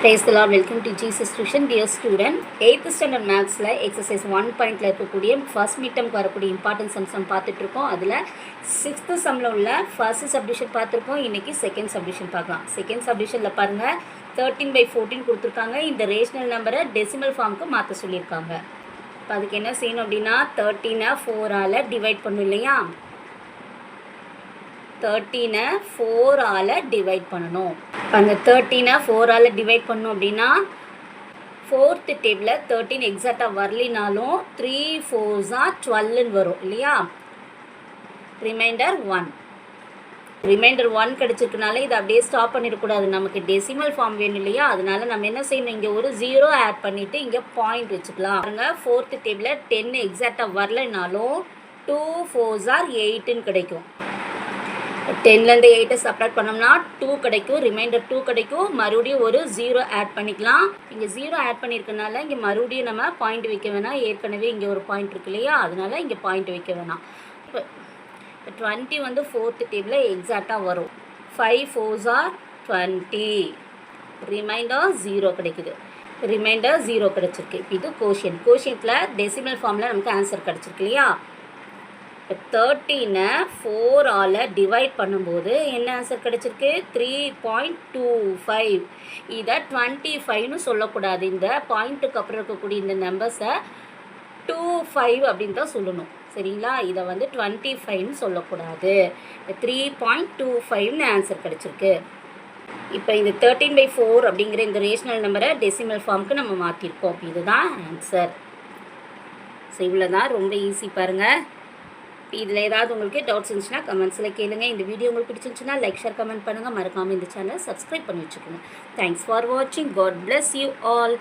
Praise the Lord. Welcome to Jesus Tuition. Dear student, 8th standard maths exercise 1 point இருக்கக்கூடிய first midterm வரக்கூடிய important sums பார்த்துட்டு இருக்கோம். அதில் 6th sumல உள்ள first subdivision பார்த்துருக்கோம். இன்னைக்கு second subdivision பார்க்கலாம். second subdivisionல பாருங்க 13/14 கொடுத்துருக்காங்க. இந்த ரேஷனல் நம்பரை டெசிமல் ஃபார்முக்கு மாற்ற சொல்லியிருக்காங்க. இப்போ அதுக்கு என்ன செய்யணும் அப்படின்னா 13 4ஆல் டிவைட் பண்ணும் இல்லையா, 13 4ஆல் டிவைட் பண்ணணும். அந்த 13 4ஆல் டிவைட் பண்ணோம் அப்படின்னா 4th டேபிளில் 13 எக்ஸாக்டாக வரலினாலும் 3 4s 12ன்னு வரும் இல்லையா. ரிமைண்டர் 1 கிடச்சிருக்கனால இதை அப்படியே ஸ்டாப் பண்ணிடக்கூடாது, நமக்கு டெசிமல் ஃபார்ம் வேணும் இல்லையா. அதனால நம்ம என்ன செய்யணும், இங்கே ஒரு 0 ஆட் பண்ணிவிட்டு இங்கே பாயிண்ட் வச்சுக்கலாம். பாருங்க 4th டேபிளில் 10 எக்ஸாக்டாக வரலைனாலும் 2 4s 8ன்னு கிடைக்கும். 10லேருந்து 8 சப்ராக்ட் பண்ணோம்னா 2 கிடைக்கும், ரிமைண்டர் 2 கிடைக்கும். மறுபடியும் ஒரு 0 ஆட் பண்ணிக்கலாம். இங்கே 0 ஆட் பண்ணியிருக்கனால இங்கே மறுபடியும் நம்ம பாயிண்ட் வைக்க வேணாம், ஏற்கனவே இங்கே ஒரு பாயிண்ட் இருக்கு இல்லையா, அதனால இங்கே பாயிண்ட் வைக்க வேணாம். இப்போ 20 வந்து 4th டேபிளில் எக்ஸாக்டாக வரும். 5 4s 20, ரிமைண்டர் 0 கிடைக்குது, ரிமைண்டர் 0 கிடச்சிருக்கு. இப்போ இது கோஷியன்ட்டில் டெசிமல் ஃபார்மில் நமக்கு ஆன்சர் கிடச்சிருக்கு இல்லையா. 13 4ஆல் டிவைட் பண்ணும்போது என்ன ஆன்சர் கிடச்சிருக்கு, 3.25. இதை 25ன்னு சொல்லக்கூடாது, இந்த பாயிண்ட்டுக்கு அப்புறம் இருக்கக்கூடிய இந்த நம்பர்ஸை 25 அப்படின்னு தான் சொல்லணும் சரிங்களா. இதை வந்து 25ன்னு சொல்லக்கூடாது, 3.25ன்னு ஆன்சர் கிடச்சிருக்கு. இப்போ இந்த 13/4 அப்படிங்கிற இந்த ரேஷனல் நம்பரை டெசிமல் ஃபார்முக்கு நம்ம மாற்றிருக்கோம். இதுதான் ஆன்சர். ஸோ இவ்வளோ தான், ரொம்ப ஈஸி பாருங்கள். இதில் ஏதாவது உங்களுக்கு டவுட்ஸ் இருந்துச்சுன்னா கமெண்ட்ஸில் கேளுங்க. இந்த வீடியோ உங்களுக்கு பிடிச்சிருந்துச்சுன்னா லைக் ஷேர் கமெண்ட் பண்ணுங்கள். மறக்காமல் இந்த சேனலை சப்ஸ்கிரைப் பண்ணி வச்சுக்கோங்க. தேங்க்ஸ் ஃபார் வாட்சிங். God bless you all.